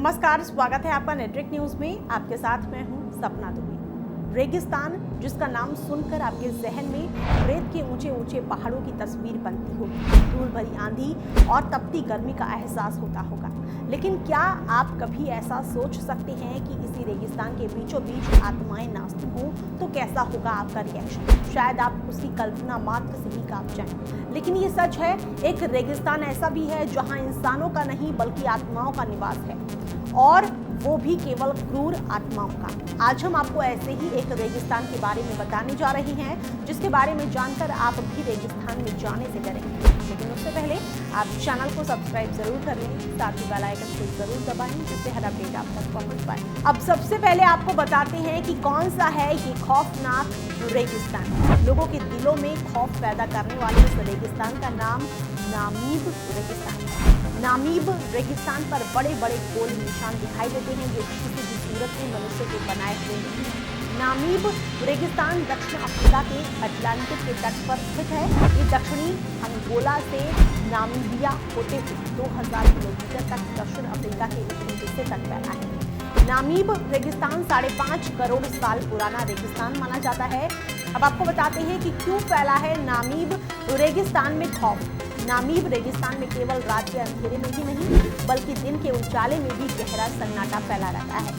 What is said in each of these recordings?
नमस्कार, स्वागत है आपका नेटवर्क न्यूज में। आपके साथ मैं हूं सपना दुबे। रेगिस्तान, जिसका नाम सुनकर आपके जहन में रेत के ऊंचे ऊंचे पहाड़ों की तस्वीर बनती होगी, धूल भरी आंधी और तपती गर्मी का एहसास होता होगा। लेकिन क्या आप कभी ऐसा सोच सकते हैं कि इसी रेगिस्तान के बीचों बीच आत्माएं नाचती हों तो कैसा होगा आपका रिएक्शन? शायद आप उसकी कल्पना मात्र से ही कांप जाएं। लेकिन ये सच है, एक रेगिस्तान ऐसा भी है जहां इंसानों का नहीं बल्कि आत्माओं का निवास है, और वो भी केवल क्रूर आत्माओं का। आज हम आपको ऐसे ही एक रेगिस्तान के बारे में बताने जा रहे हैं, जिसके बारे में जानकर आप भी रेगिस्तान में जाने से डरेंगे। लेकिन उससे पहले आप चैनल को सब्सक्राइब जरूर कर लें, साथ ही बेल आइकन को जरूर दबाएं, जिससे हर अपडेट आप तक पहुंच पाए। अब सबसे पहले आपको बताते हैं कि कौन सा है ये खौफनाक रेगिस्तान। लोगों के दिलों में खौफ पैदा करने वाले इस रेगिस्तान का नाम नामीब रेगिस्तान है। नामीब रेगिस्तान पर बड़े बड़े गोल निशान दिखाई देते हैं जो किसी भी सूरत में मनुष्य के बनाए हुए नहीं हैं। नामीब रेगिस्तान दक्षिण अफ्रीका के अटलांटिक के तट पर स्थित है। ये दक्षिणी अंगोला से नामीबिया होते हुए 2000 किलोमीटर तक दक्षिण अफ्रीका के उत्तरी हिस्से तक फैला है। नामीब रेगिस्तान 5.5 करोड़ साल पुराना रेगिस्तान माना जाता है। अब आपको बताते हैं कि क्यों फैला है नामीब रेगिस्तान में खौफ। नामीब रेगिस्तान में केवल रात के अंधेरे में ही नहीं बल्कि दिन के उजाले में भी गहरा सन्नाटा फैला रहता है।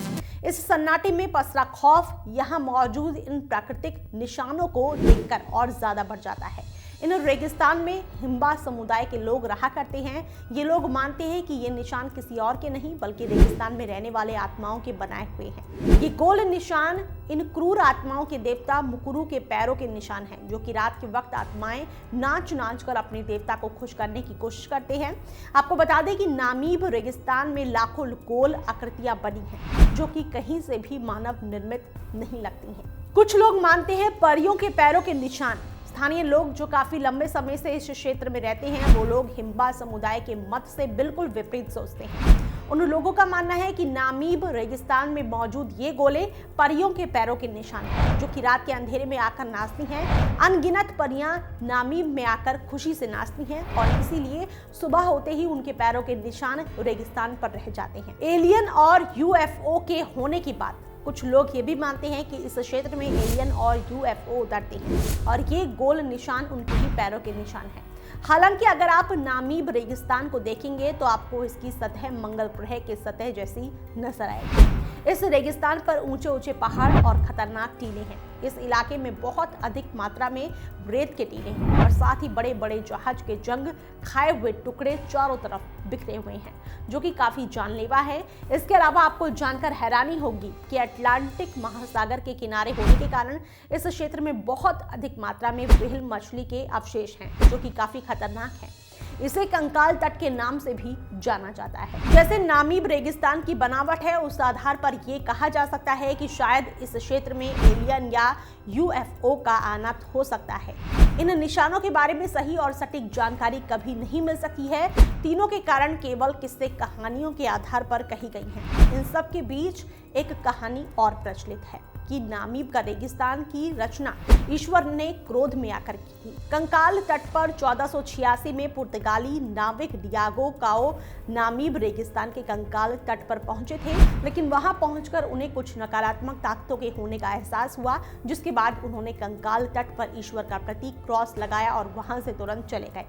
इस सन्नाटे में पसरा खौफ यहाँ मौजूद इन प्राकृतिक निशानों को देखकर और ज्यादा बढ़ जाता है। इन रेगिस्तान में हिम्बा समुदाय के लोग रहा करते हैं। ये लोग मानते हैं कि ये निशान किसी और के नहीं बल्कि रेगिस्तान में रहने वाले आत्माओं के बनाए हुए हैं। ये गोल निशान इन क्रूर आत्माओं के देवता मुकुरु के पैरों के निशान हैं, जो कि रात के वक्त आत्माएं नाच नाच कर अपने देवता को खुश करने की कोशिश करते हैं। आपको बता दें कि नामीब रेगिस्तान में लाखों गोल आकृतियां बनी हैं, जो कि कहीं से भी मानव निर्मित नहीं लगती हैं। कुछ लोग मानते हैं परियों के पैरों के निशान। स्थानीय लोग जो काफी लंबे समय से इस क्षेत्र में रहते हैं, वो लोग हिम्बा समुदाय के मत से बिल्कुल विपरीत सोचते हैं। उन लोगों का मानना है कि नामीब रेगिस्तान में मौजूद ये गोले परियों के पैरों के निशान हैं, जो कि रात के अंधेरे में आकर नाचती हैं। अनगिनत परियां नामीब में आकर खुशी से नाचती हैं और इसीलिए सुबह होते ही उनके पैरों के निशान रेगिस्तान पर रह जाते हैं। एलियन और यूएफओ के होने की बात, कुछ लोग ये भी मानते हैं कि इस क्षेत्र में एलियन और यूएफओ उतरते हैं और ये गोल निशान उनके ही पैरों के निशान हैं। हालांकि अगर आप नामीब रेगिस्तान को देखेंगे तो आपको इसकी सतह मंगल ग्रह की सतह जैसी नजर आएगी। इस रेगिस्तान पर ऊंचे ऊंचे पहाड़ और खतरनाक टीले हैं। इस इलाके में बहुत अधिक मात्रा में रेत के टीले हैं और साथ ही बड़े बड़े जहाज के जंग खाए हुए टुकड़े चारों तरफ बिखरे हुए हैं, जो कि काफी जानलेवा है। इसके अलावा आपको जानकर हैरानी होगी कि अटलांटिक महासागर के किनारे होने के कारण इस क्षेत्र में बहुत अधिक मात्रा में व्हेल मछली के अवशेष हैं, जो कि काफी खतरनाक है। इसे कंकाल तट के नाम से भी जाना जाता है। जैसे नामीब रेगिस्तान की बनावट है, उस आधार पर यह कहा जा सकता है कि शायद इस क्षेत्र में एलियन या यूएफओ का आना हो सकता है। इन निशानों के बारे में सही और सटीक जानकारी कभी नहीं मिल सकती है। तीनों के कारण केवल किस्से कहानियों के आधार पर कही गई हैं। इन सब के बीच एक कहानी और प्रचलित है कि नामीब का रेगिस्तान की रचना ईश्वर ने क्रोध में आकर की थी। कंकाल तट पर 1486 में पुर्तगाली नाविक डियागो काओ नामीब रेगिस्तान के कंकाल तट पर पहुंचे थे, लेकिन वहां पहुंचकर उन्हें कुछ नकारात्मक ताकतों के होने का एहसास हुआ, जिसके बाद उन्होंने कंकाल तट पर ईश्वर का प्रतीक क्रॉस लगाया और वहां से तुरंत चले गए।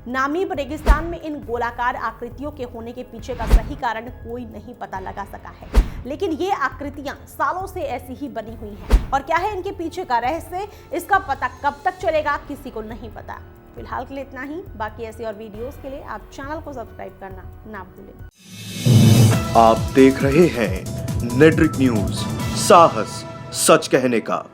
नामीब रेगिस्तान में इन गोलाकार आकृतियों के होने के पीछे का सही कारण कोई नहीं पता लगा सका है, लेकिन ये आकृतियां सालों से ऐसी ही बनी हुई हैं। और क्या है इनके पीछे का रहस्य, इसका पता कब तक चलेगा किसी को नहीं पता। फिलहाल के लिए इतना ही। बाकी ऐसी और वीडियोस के लिए आप चैनल को सब्सक्राइब करना ना भूलें। आप देख रहे हैं नेटवर्क न्यूज, साहस सच कहने का।